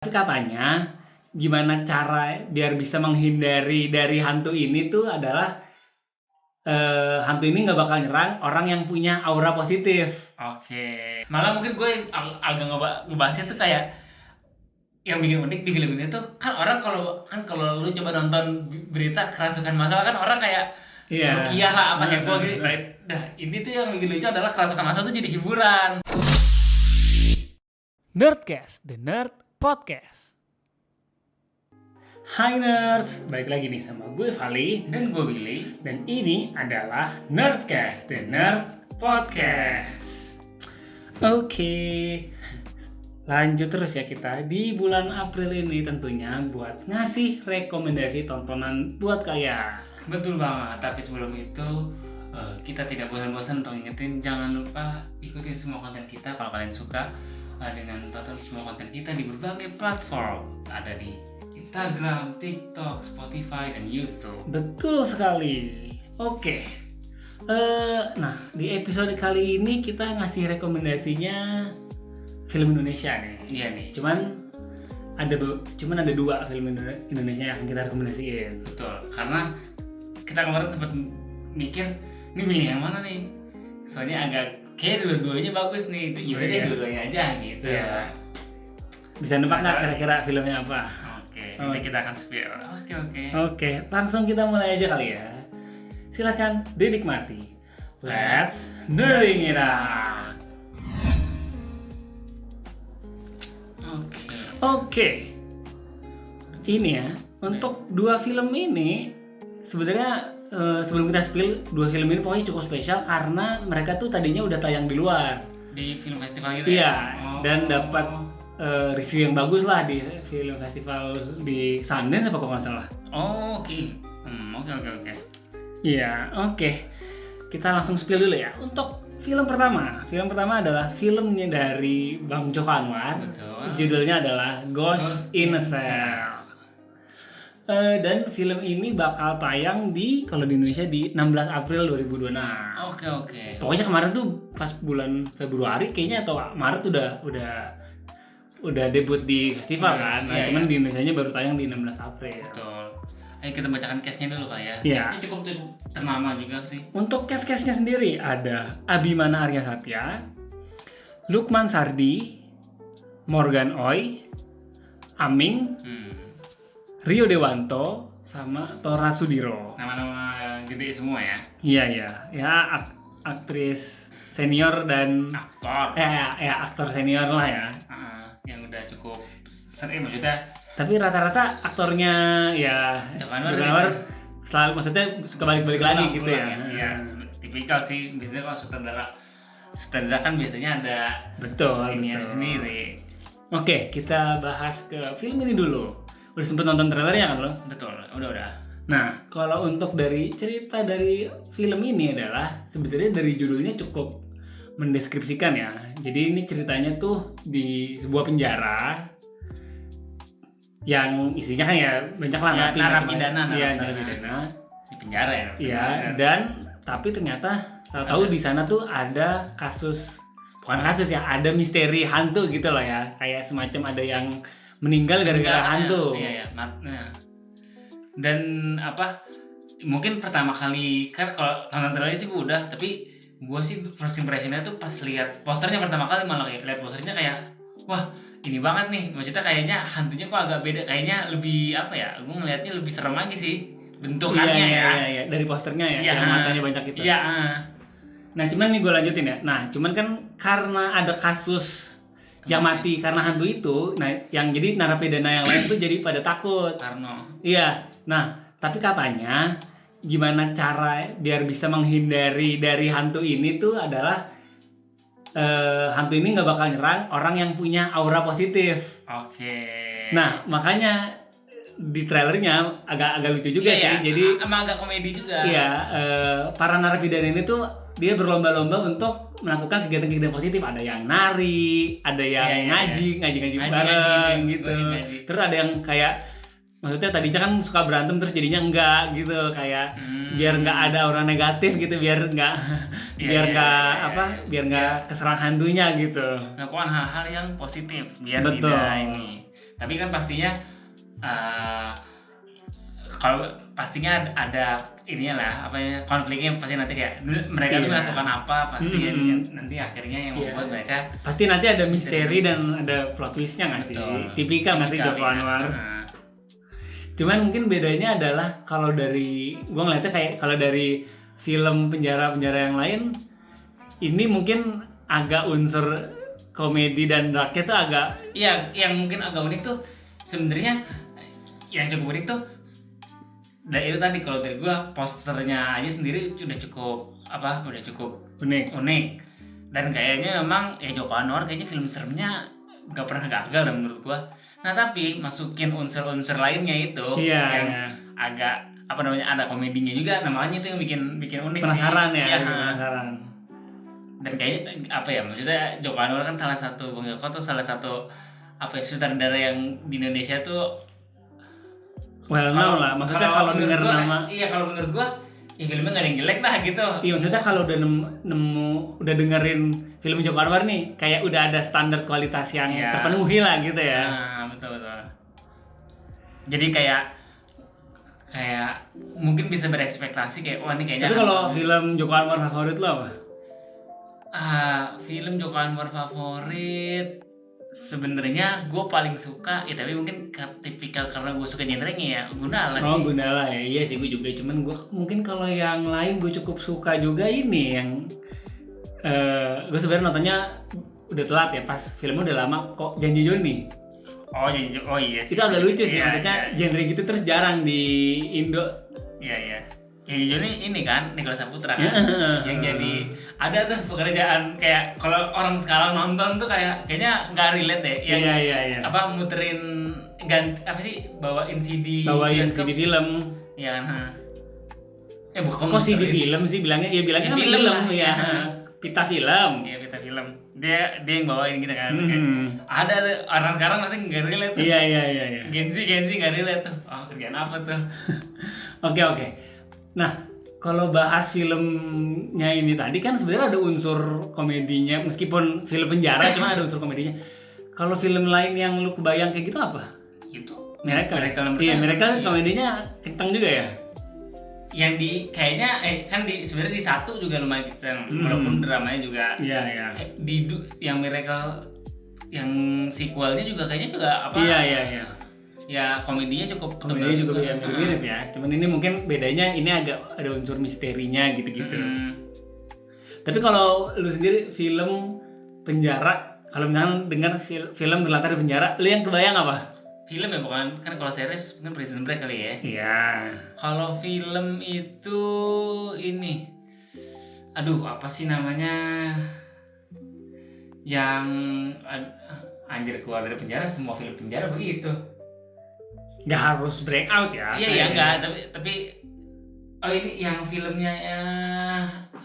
Tapi katanya gimana cara biar bisa menghindari dari hantu ini tuh adalah hantu ini nggak bakal nyerang orang yang punya aura positif. Oke. Malah mungkin gue agak ngebahasnya tuh kayak yang bikin unik di film ini tuh kan orang kalau lu coba nonton berita kerasukan massal kan orang kayak Iya. rukiah lah apa heboh gitu. Nah, ini tuh yang bikin lucu adalah kerasukan massal tuh jadi hiburan. Nerdcast, The Nerd Podcast. Hai nerds, balik lagi nih sama gue Vali Dan gue Willy. dan ini adalah Nerdcast, The Nerd Podcast. Oke, lanjut terus ya kita di bulan April ini tentunya buat ngasih rekomendasi tontonan buat kalian. Betul banget. Tapi sebelum itu kita tidak bosan-bosan untuk ingetin jangan lupa ikutin semua konten kita kalau kalian suka dengan tonton semua konten kita di berbagai platform, ada di Instagram, TikTok, Spotify, dan YouTube. Betul sekali. Oke. Nah, di episode kali ini kita ngasih rekomendasinya film Indonesia nih. Iya nih, Cuman ada dua film Indonesia yang kita rekomendasiin. betul. Karena kita kemarin sempat mikir, ini pilih yang mana nih? Soalnya kayak dua-duanya bagus nih. Yaudah deh, Iya. dua-duanya aja gitu. Iya. Bisa nebak nggak kira-kira filmnya apa? Oke, nanti kita akan spill. Oke. Oke, langsung kita mulai aja kali ya. Silakan dinikmati. Let's nerding it out. Oke. Ini ya, untuk dua film ini sebenarnya sebelum kita spill, dua film ini pokoknya cukup spesial karena mereka tuh tadinya udah tayang di luar. Di film festival gitu Iya, ya? dan dapat review yang bagus lah di film festival di Sundance apa kok nggak salah. Oh, oke. Oke. Iya, oke. Kita langsung spill dulu ya. Untuk film pertama adalah filmnya dari Bang Joko Anwar. Betul. Judulnya adalah Ghost in a Shell. Dan film ini bakal tayang kalau di Indonesia di 16 April 2026. Oke. Pokoknya kemarin tuh pas bulan Februari kayaknya atau Maret udah debut di festival kan. Nah, Iya, cuman iya. di Indonesianya baru tayang di 16 April. Betul. Ayo kita bacakan case-nya dulu kali ya. Iya. Case-nya cukup ternama juga sih. Untuk cast-castnya sendiri ada Abimana Arya Satya, Lukman Sardi, Morgan Oey, Aming, Rio Dewanto, sama Tora Sudiro. Nama-nama gede semua ya. Iya. Aktris senior dan Aktor. aktor senior lah ya. Yang udah cukup sering maksudnya. Tapi rata-rata aktornya ya Joko Anwar selalu maksudnya suka balik-balik lagi gitu ya. Iya, tipikal sih. Biasanya kalau sutradara kan biasanya ada Betul. ininya sendiri. Oke, kita bahas ke film ini dulu. Udah sempet nonton trailernya kan lo? Betul, udah. Nah, kalau untuk dari cerita dari film ini adalah sebetulnya dari judulnya cukup mendeskripsikan ya. Jadi ini ceritanya tuh di sebuah penjara yang isinya kan ya banyak lah Ya, narapidana. Iya, narapidana. narapidana. Di penjara ya. Iya, dan tapi ternyata tahu di sana tuh ada bukan kasus ya, ada misteri hantu gitu loh ya. Kayak semacam ada yang meninggal gara-gara hantu. Iya. Nah. Dan mungkin pertama kali kan kalau nonton trailer sih gue udah, tapi gue sih first impressionnya tuh pas lihat posternya pertama kali malah lihat posternya kayak wah ini banget nih, maksudnya kayaknya hantunya kok agak beda, kayaknya lebih gue ngelihatnya lebih serem lagi sih bentukannya Iya, dari posternya ya, yang matanya banyak itu. Iya. Nah, cuman nih gue lanjutin ya. Nah, cuman kan karena ada kasus yang mati karena hantu itu, nah yang jadi narapidana yang lain tuh jadi pada takut. Karno. Iya. Nah, tapi katanya gimana cara biar bisa menghindari dari hantu ini tuh adalah hantu ini nggak bakal nyerang orang yang punya aura positif. Oke. Nah, makanya di trailernya agak lucu juga sih. Iya. Jadi sama agak komedi juga. iya, para narapidana ini tuh dia berlomba-lomba untuk melakukan kegiatan-kegiatan positif. Ada yang nari, ada yang ngaji bareng gitu. Ngaji. Terus ada yang kayak, maksudnya tadinya kan suka berantem terus jadinya enggak gitu, kayak biar nggak ada aura negatif gitu, biar nggak biar nggak keserang hantunya gitu. Melakukan hal-hal yang positif biar Betul. tidak ini. Tapi kan pastinya uh, kalau pastinya ada ininya lah, apa ya, konfliknya pasti nanti kayak mereka tuh Iya. melakukan apa pasti yang nanti akhirnya yang Iya. membuat mereka Pasti nanti ada misteri dan ada plot twistnya nggak sih? Betul. Tipikal nggak sih Tipikal, Joko ya. Anwar? Cuman mungkin bedanya adalah kalau dari gua ngeliatnya kayak kalau dari film penjara-penjara yang lain, ini mungkin agak unsur komedi dan darknya tuh agak Iya, yang mungkin agak unik tuh sebenarnya yang cukup unik tuh, dan itu tadi kalau dari gua posternya aja sendiri udah cukup unik. Dan kayaknya memang ya Joko Anwar kayaknya film seremnya nggak pernah gagal dah menurut gua. Nah tapi masukin unsur-unsur lainnya itu Iya, yang iya. agak apa namanya, ada komedinya juga, namanya itu yang bikin unik penasaran sih. ya, Iya. penasaran. Dan kayaknya apa ya, maksudnya Joko Anwar kan salah satu, Bang Joko tuh salah satu apa ya, sutradara yang di Indonesia tuh Well known lah, maksudnya kalau menurut dengar gua, nama, iya kalau menurut gua ya filmnya gak ada yang jelek dah gitu. iya maksudnya kalau udah udah dengerin film Joko Anwar nih, kayak udah ada standar kualitas yang Iya. terpenuhi lah gitu ya. Nah, betul. Jadi kayak mungkin bisa berekspektasi kayak wah ini kayaknya Tapi akan kalau bagus. film Joko Anwar favorit lo apa? Film Joko Anwar favorit sebenarnya gue paling suka ya, tapi mungkin tipikal karena gue suka genrenya ya Gundala sih. Oh Gundala ya, iya sih gue juga. Cuman gue mungkin kalau yang lain gue cukup suka juga ini yang gue sebenarnya nontonnya udah telat ya, pas filmnya udah lama kok, Janji Joni. Oh iya sih. Itu agak lucu sih, Iya, maksudnya iya. genre gitu terus jarang di Indo. Iya. Jadi ini kan Nicholas Saputra kan yang jadi ada tuh pekerjaan kayak kalau orang sekarang nonton tuh kayaknya nggak relate deh. Yang Iya. apa muterin apa sih, bawain CD Bawain bioskop. CD film. Iya kan. Bukan Kok CD muterin. film sih bilangnya? Ya bilangnya Ya, kan film film lah, ya. iya. Pita film. Iya, kita film. Dia yang bawain gitu kan. Kayak, Hmm. ada tuh orang sekarang pasti nggak relate tuh. Iya. Gen Z nggak relate tuh. Oh, kerjaan apa tuh? Oke. Nah, kalau bahas filmnya ini tadi kan sebenarnya ada unsur komedinya, meskipun film penjara cuma ada unsur komedinya. Kalau film lain yang lu kebayang kayak gitu apa? Itu Miracle. Nomor Iya, Satu. Miracle Iya. komedinya kencang juga ya. Yang di kayaknya kan sebenarnya di 1 juga lumayan kenceng, walaupun dramanya juga Iya. yang Miracle yang sequelnya juga kayaknya juga apa? Iya. Ya komedinya cukup Komedinya tebal juga ya, mirip-mirip ya. Cuman ini mungkin bedanya ini agak ada unsur misterinya gitu-gitu. Tapi kalau lu sendiri film penjara, kalau misalnya dengar film berlatar di penjara, lu yang kebayang apa? Film ya, bukan kan, kalau series mungkin Prison Break kali ya. Iya. Kalau film itu ini, aduh apa sih namanya, yang anjir keluar dari penjara, semua film penjara begitu. Nggak harus breakout ya. Iya enggak, tapi oh ini yang filmnya ya,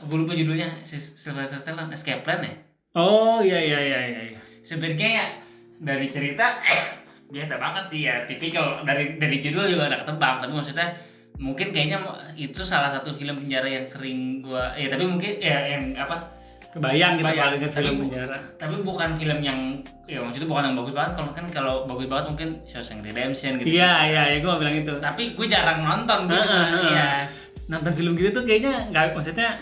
gue lupa judulnya, Sylvester Stallone, Escape Plan ya. Oh iya. Sebenarnya ya dari cerita biasa banget sih ya, tipikal dari judul juga udah ketebak, tapi maksudnya mungkin kayaknya itu salah satu film penjara yang sering gua tapi mungkin ya yang apa, Kebayang gitu kalau dengan Tapi film penjara. tapi bukan film yang ya maksudnya bukan yang bagus banget. Kalau bagus banget mungkin Shawshank Redemption gitu. Iya, gue mau bilang itu. Tapi gue jarang nonton gitu. Iya. Nonton film gitu tuh kayaknya nggak, maksudnya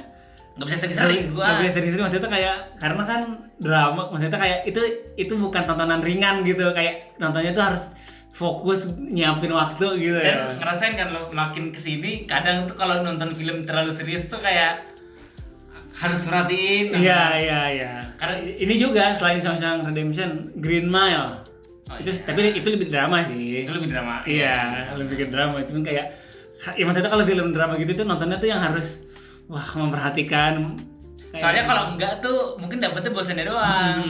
Nggak bisa sering-sering gua. nggak bisa sering-sering, maksudnya tuh kayak karena kan drama, maksudnya kayak itu bukan tontonan ringan gitu, kayak nontonnya tuh harus fokus nyiapin waktu gitu Dan ya. ngerasain kan lo makin kesini kadang tuh kalau nonton film terlalu serius tuh kayak harus merhatiin. Iya. Karena ini juga selain Shawshank Redemption, Green Mile. Oh, Itu iya. tapi itu lebih drama sih. Itu lebih drama. Iya, lebih ke drama. Cuman kayak ya maksudnya kalau film drama gitu tuh nontonnya tuh yang harus memperhatikan. Soalnya kalau enggak tuh mungkin dapetnya bosannya doang.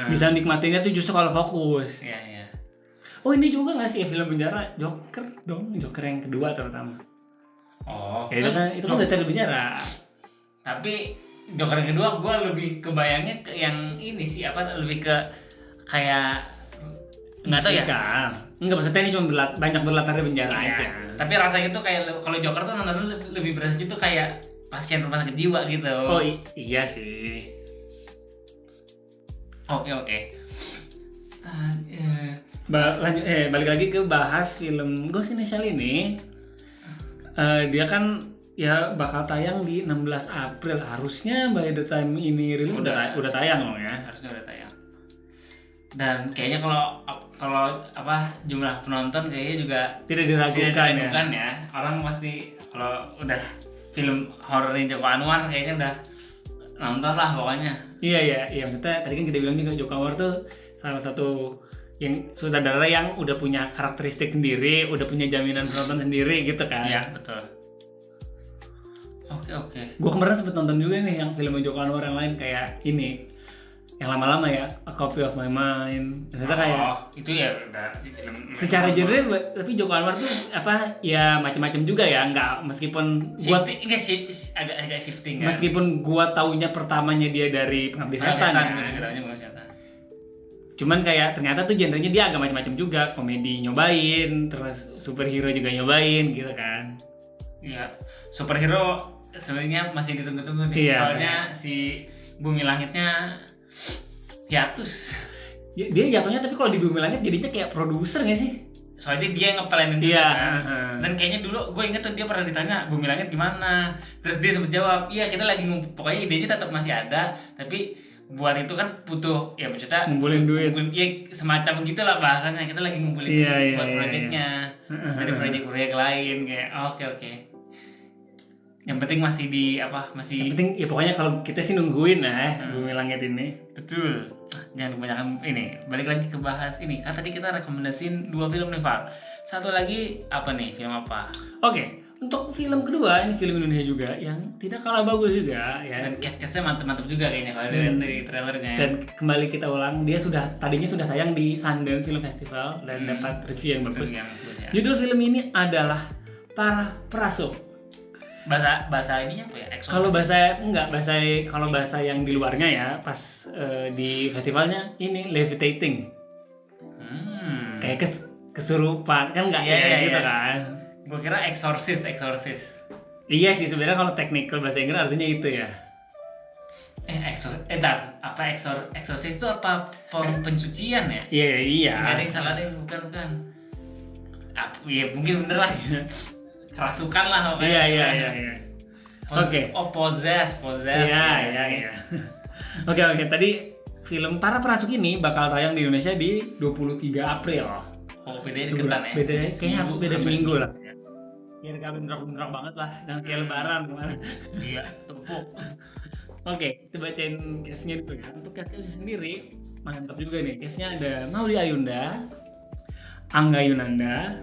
Bisa nikmatinya tuh justru kalau fokus. Iya. Oh ini juga nggak sih ya film penjara? Joker dong, Joker yang kedua terutama. Oh. Ya, itu kan udah dari penjara. Tapi Joker yang kedua gue lebih kebayangnya ke yang ini sih, apa, lebih ke kayak nggak tahu ya. Enggak, maksudnya ini cuma banyak berlatar di penjara Iya. aja. Tapi rasanya tuh kayak kalau Joker tuh nontonnya lebih berasa gitu kayak pasien rumah sakit jiwa gitu. Oh iya sih. Oke. Balik lagi ke bahas film Ghost in the Shell ini. Dia kan ya bakal tayang di 16 April. Harusnya by the time ini rilis udah tayang dong ya. Harusnya udah tayang. Dan kayaknya kalau jumlah penonton kayaknya juga tidak diragukan ya. Orang pasti kalau udah film horornya Joko Anwar kayaknya udah nonton lah pokoknya. Iya maksudnya tadi kan kita bilang juga Joko Anwar tuh salah satu yang sutradara yang udah punya karakteristik sendiri, udah punya jaminan penonton sendiri gitu kan. Iya, betul. Oke. Gue kemarin sempet nonton juga nih yang film Joko Anwar yang lain kayak ini, yang lama-lama ya, A Copy of My Mind. Ternyata kayak itu ya udah film. Secara genre tapi Joko Anwar tuh ya macam-macam juga ya, nggak meskipun agak shifting kan. Meskipun gua taunya pertamanya dia dari Pengabdi Setan kan. Cuman kayak ternyata tuh genrenya dia agak macam-macam juga, komedi nyobain, terus superhero juga nyobain gitu kan. Iya, superhero sebenarnya masih ditunggu-tunggu nih. Iya, soalnya si Bumi Langitnya hiatus. Dia jatuhnya tapi kalau di Bumi Langit jadinya kayak produser nggak sih? Soalnya dia ngepelanin juga kan. Dan kayaknya dulu gue inget tuh dia pernah ditanya Bumi Langit gimana, terus dia sempat jawab, iya kita lagi pokoknya idenya tetap masih ada, tapi buat itu kan butuh ya maksudnya ngumpulin duit. Iya semacam begitulah bahasanya, kita lagi ngumpulin buat proyeknya dari proyek lain kayak oke. Yang penting masih Yang penting ya pokoknya kalau kita sih nungguin Bumi Langit ini. Betul. Jangan kebanyakan ini. Balik lagi ke bahas ini. Kan tadi kita rekomendasiin 2 film nih, Val. Satu lagi apa nih? Film apa? Oke. Untuk film kedua, ini film Indonesia juga yang tidak kalah bagus juga ya. Dan cast-castnya mantep-mantep juga kayaknya kalau dari trailernya. Dan kembali kita ulang, dia tadinya sudah tayang di Sundance Film Festival dan dapat review yang bagus. Judul film ini adalah Para Perasuk. Bahasa ininya apa ya? Kalau bahasa yang di luarnya ya, pas di festivalnya ini levitating. Kayak kesurupan kan nggak gitu kan. Gue kira exorcist. Iya sih sebenarnya kalau technical bahasa Inggris artinya itu ya. Exorcist itu apa pensucian ya? Iya. Nggak ada yang salah deh, bukan. Iya mungkin bener lah. Kerasukan lah pokoknya. Iya. Oke. Possess. Iya. Oke. Tadi film Para Perasuk ini bakal tayang di Indonesia di 23 April. Oh, bedanya deketan ya? Kayaknya harus beda seminggu lah. Ya udah bentrok banget lah, dan kayak lebaran kemarin. Iya, tumpuk. Oke, kita bacain case-nya dulu ya. Untuk case-nya sendiri, mantap juga nih. Case-nya ada Maudy Ayunda, Angga Yunanda,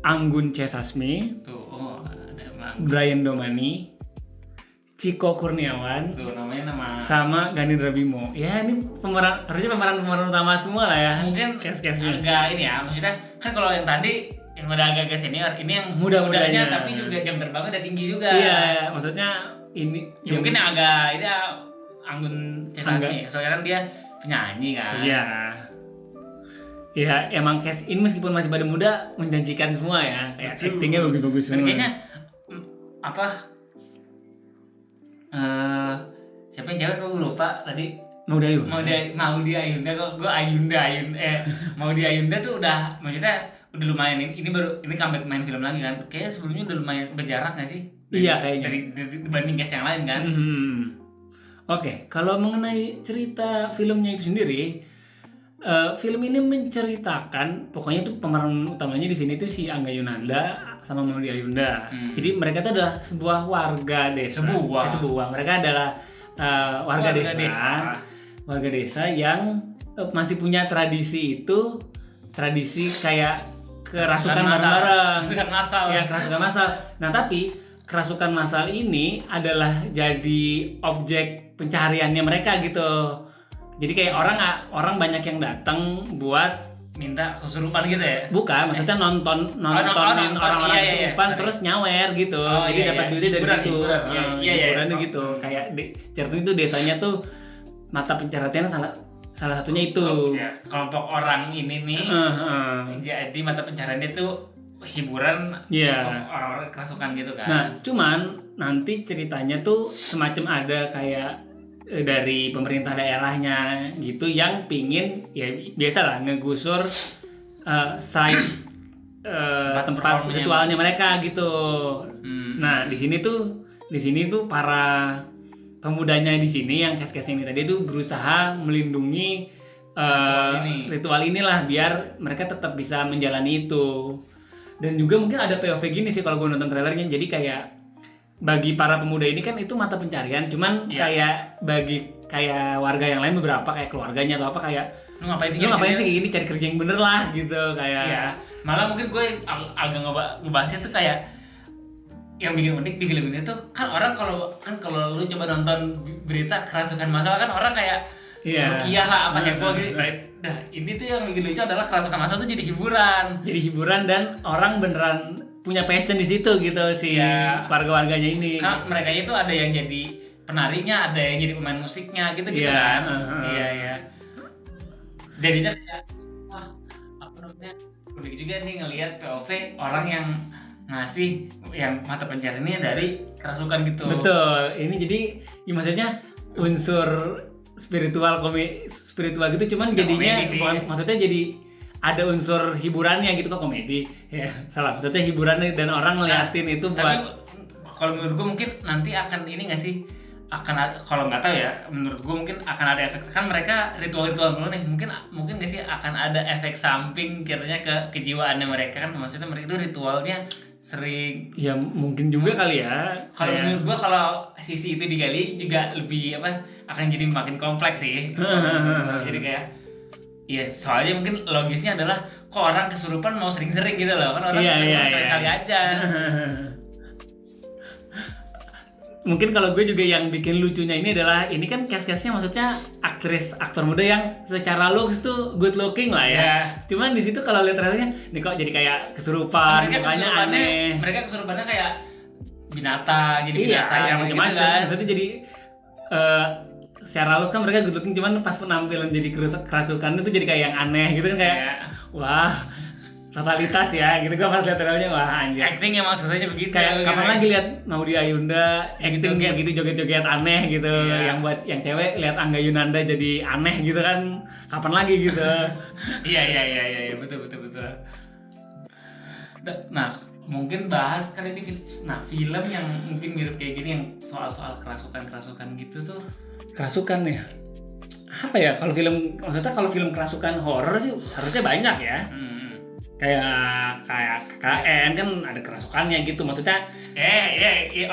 Anggun C. Sasmi, ada Brian Domani, Ciko Kurniawan, nama sama Ganindra Bimo. Ya ini harusnya pemeran utama semua lah ya. Mungkin case-nya agak ini ya, maksudnya kan kalau yang tadi yang udah agak senior, ini yang muda-mudanya tapi juga jam terbangnya udah tinggi juga. Iya, maksudnya ini ya mungkin yang agak ini Anggun C. Sasmi, soalnya kan dia penyanyi kan. Iya, emang cast ini meskipun masih pada muda menjanjikan semua ya. Kayak actingnya bagus-bagus semua. Dan kayaknya siapa yang cewek gue lupa tadi. Maudy Ayunda kok gue Maudy Ayunda tuh udah maksudnya udah lumayan ini comeback main film lagi kan. Kayaknya sebelumnya udah lumayan berjarak nggak sih? Iya kayaknya. Dari dibanding cast yang lain kan. Oke, kalau mengenai cerita filmnya itu sendiri, film ini menceritakan pokoknya tuh pemeran utamanya di sini tuh si Angga Yunanda sama Maudy Ayunda. Jadi mereka tuh adalah sebuah warga desa. Mereka adalah warga desa yang masih punya tradisi kayak kerasukan bareng-bareng. Kerasukan massal. Nah, tapi kerasukan massal ini adalah jadi objek pencahariannya mereka gitu. Jadi kayak orang banyak yang datang buat minta kesurupan gitu ya? Bukan, maksudnya nontonin orang-orang kesurupan terus nyawer gitu. Jadi dapat duitnya dari situ. Hiburannya gitu. Kayak cerita itu desanya tuh mata pencahariannya salah satunya itu. Kelompok orang ini nih. Jadi mata pencahariannya tuh hiburan untuk orang-orang kerasukan gitu kan. Nah, cuman nanti ceritanya tuh semacam ada kayak dari pemerintah daerahnya gitu yang pingin ya biasalah ngegusur site tempat performanya. ritualnya mereka gitu. Nah, di sini tuh para pemudanya di sini yang kes-kes ini tadi tuh berusaha melindungi ritual inilah biar mereka tetap bisa menjalani itu. Dan juga mungkin ada POV gini sih kalau gue nonton trailernya, jadi kayak bagi para pemuda ini kan itu mata pencarian, cuman kayak bagi kayak warga yang lain beberapa kayak keluarganya atau apa kayak lu ngapain sih kayak gini, cari kerja yang bener lah gitu kayak. Iya. Malah mungkin gue agak ngebahasnya tuh kayak yang bikin unik di film ini tuh kan orang kalau lu coba nonton berita kerasukan massal kan orang kayak rukiah lah apa heboh gitu. Nah, ini tuh yang bikin lucu adalah kerasukan massal tuh jadi hiburan Dan orang beneran punya passion di situ gitu sih warga-warganya ini. Kan mereka itu ada yang jadi penarinya, ada yang jadi pemain musiknya gitu kan. Iya. Jadinya kayak wah, apa namanya? Unik juga nih ngelihat POV orang yang ngasih yang mata pencariannya dari kerasukan gitu. Betul. Ini jadi ya maksudnya unsur spiritual gitu cuman jadinya maksudnya jadi ada unsur hiburannya gitu kok, komedi ya salah maksudnya hiburannya dan orang ngeliatin itu buat. Tapi kalau menurut gue mungkin nanti akan ini nggak sih kalau nggak tahu ya, menurut gue mungkin akan ada efek, kan mereka ritual dulu nih, mungkin nggak sih akan ada efek samping kiranya ke kejiwaannya mereka, kan maksudnya mereka itu ritualnya sering ya mungkin juga kali ya. Kalau menurut gua kalau sisi itu digali juga lebih akan jadi makin kompleks sih. Jadi kayak ya soalnya mungkin logisnya adalah kok orang kesurupan mau sering-sering gitu loh, kan orang kesurupan sekali-kali aja. Mungkin kalau gue juga yang bikin lucunya ini adalah ini kan cast-castnya maksudnya aktor muda yang secara looks tuh good looking lah ya. Cuman di situ kalau lihat trailernya nih kok jadi kayak kesurupan, mukanya aneh. Mereka kesurupannya kayak binatang, jadi binatang yang gitu macam-macam. kan. Maksudnya jadi secara looks kan mereka good looking, cuman pas penampilan jadi kerasukan itu jadi kayak yang aneh gitu kan kayak wah totalitas ya gitu. Gue pas lihat trailernya wah anjir, acting emang susahnya begitu kayak kapan lagi lihat Maudy Ayunda acting begitu joget-joget aneh gitu. Yang buat yang cewek lihat Angga Yunanda jadi aneh gitu kan kapan lagi gitu. Iya betul. Nah mungkin bahas kali ini film yang mungkin mirip kayak gini yang soal kerasukan gitu tuh. Kerasukan ya apa ya, kalau film kerasukan horor sih harusnya banyak ya. Kayak KKN kan ada kerasukannya gitu maksudnya.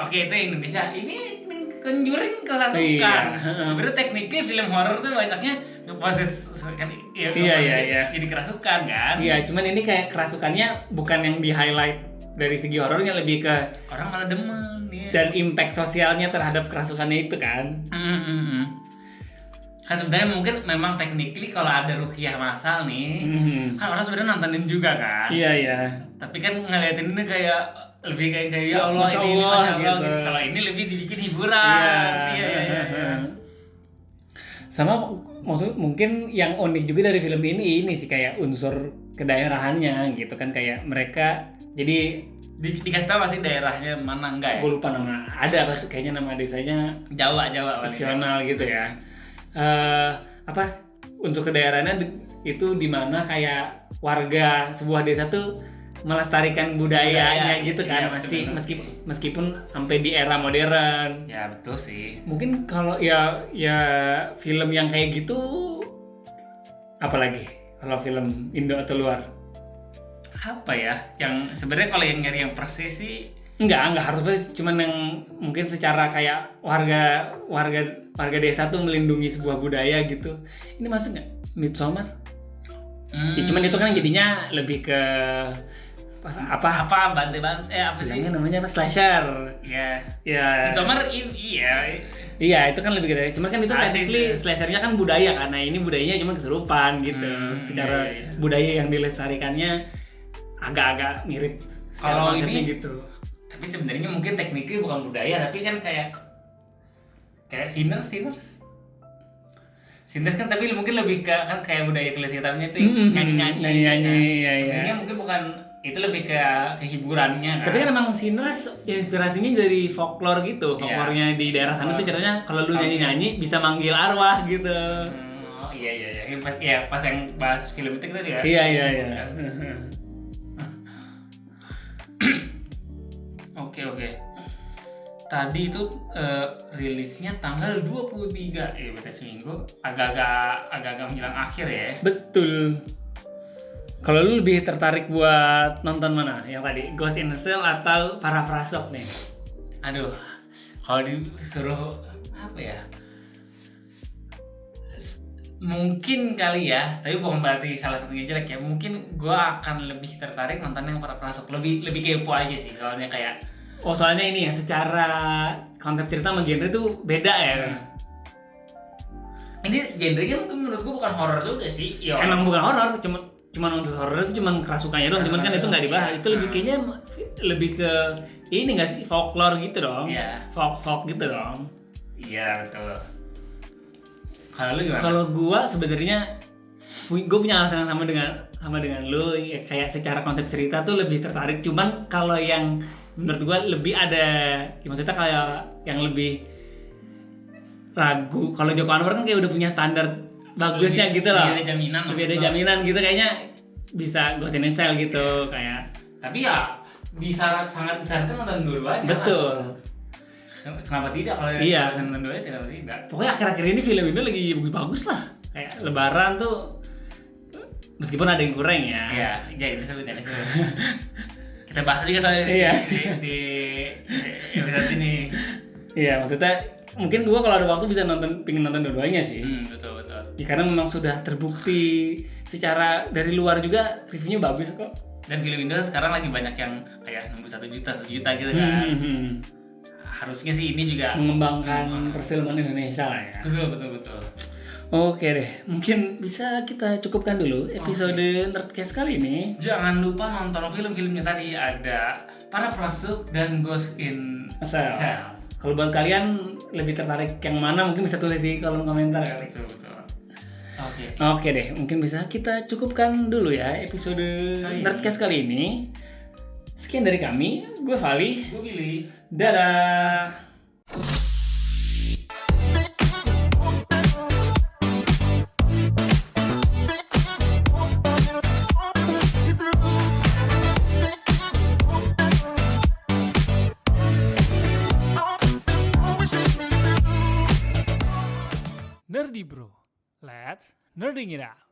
Oke itu Indonesia ini Conjuring kerasukan. Sebenarnya tekniknya film horor tuh banyaknya ngeproses kan jadi kerasukan kan. Iya, cuman ini kayak kerasukannya bukan yang di highlight dari segi horornya, lebih ke orang malah demen dan impact sosialnya terhadap kerasukannya itu kan. Kan sebenarnya mungkin memang technically kalau ada rukiah massal nih, kan orang sebenarnya nontonin juga kan. Iya. Tapi kan ngeliatin ini kayak lebih kayak ya Allah ini Masya Allah gitu. Kalau ini lebih dibikin hiburan. Iya. Sama maksud mungkin yang unik juga dari film ini sih kayak unsur kedaerahannya gitu kan, kayak mereka jadi dikasih tahu pasti daerahnya mana enggak ya? Gue lupa nama, ada kayaknya nama desanya Jawa fiksional gitu ya. Untuk kedaerahannya itu di mana kayak warga sebuah desa tuh melestarikan budayanya gitu kan, masih meskipun sampai di era modern. Ya betul sih. Mungkin kalau ya film yang kayak gitu, apalagi kalau film Indo atau luar apa ya? Yang sebenarnya kalau yang nyari yang persis sih enggak harus persis, cuman yang mungkin secara kayak warga desa tuh melindungi sebuah budaya gitu. Ini masuk nggak Midsommar? Ya, cuman itu kan jadinya lebih ke apa sih namanya slasher. Ya. Midsommar Iya, itu kan lebih ke cuman kan itu technically slashernya kan budaya, karena ini budayanya cuma kesurupan gitu. Secara budaya yang dilestarikannya agak-agak mirip kalau ini gitu. Tapi sebenarnya mungkin tekniknya bukan budaya, tapi kan kayak Sinners kan, tapi mungkin lebih ke kan kayak budaya kulit hitamnya itu nyanyi. Iya. Sebenarnya mungkin bukan itu lebih ke hiburannya kan. Tapi kan emang Sinners inspirasinya dari folklore gitu. Folklornya di daerah sana tuh ceritanya kalau lu nyanyi-nyanyi bisa manggil arwah gitu. Iya. Ya pas yang bahas film itu kita juga. Iya. Oke. Tadi itu rilisnya tanggal 23, ya beda seminggu, agak-agak menjelang akhir ya. Betul. Kalau lu lebih tertarik buat nonton mana? Yang tadi Ghost in the Shell atau Para Prasok nih? Aduh, kalau disuruh apa ya? Mungkin kali ya, tapi bukan berarti salah satunya jelek ya. Mungkin gua akan lebih tertarik nonton yang Para Prasok. Lebih kepo aja sih, soalnya kayak soalnya ini ya, secara konsep cerita sama genre tuh beda ya. Ini genrenya mungkin menurut gua bukan horor juga sih. Yo. Emang bukan horor, cuman unsur horor itu cuman kerasukannya doang, cuman kan itu nggak dibahas. Itu lebih kayaknya lebih ke ini nggak sih, folklore gitu dong. Iya. Folk gitu dong. Iya, betul. Kalau lu gimana? Kalau gua sebenarnya gue punya alasan yang sama dengan lu, ya, kayak secara konsep cerita tuh lebih tertarik. Cuman kalau yang menurut gua lebih ada, ya maksudnya kayak yang lebih ragu. Kalau Joko Anwar kan kayak udah punya standar bagusnya gitu loh. Lebih ada jaminan gitu, kayaknya bisa Ghost in the Shell gitu kayak. Tapi ya sangat disarankan nonton dua-duanya. Betul. Kenapa tidak kalau Iya. nonton dua-duanya kenapa tidak? Pokoknya akhir-akhir ini film ini lagi bagus lah. Kayak Lebaran tuh meskipun ada yang kurang ya. Iya, jadi disebut. Kita bahas juga soalnya di episode ini. Iya, maksudnya mungkin gua kalau ada waktu bisa pingin nonton dua-duanya sih. Betul. Ya, karena memang sudah terbukti secara dari luar juga reviewnya bagus kok. Dan film Indo sekarang lagi banyak yang kayak nembus 1 juta gitu kan. Harusnya sih ini juga mengembangkan perfilman Indonesia lah ya. Betul. Oke deh, mungkin bisa kita cukupkan dulu episode Nerdcast kali ini. Jangan lupa nonton film-filmnya tadi, ada Para Prasok dan Ghost in the Shell. Kalau buat kalian lebih tertarik yang mana, mungkin bisa tulis di kolom komentar kali. Betul. Oke deh, mungkin bisa kita cukupkan dulu ya episode Nerdcast kali ini. Sekian dari kami, gue Vali, gue Billy. Dadah. Nerdy Bro, let's nerding it out.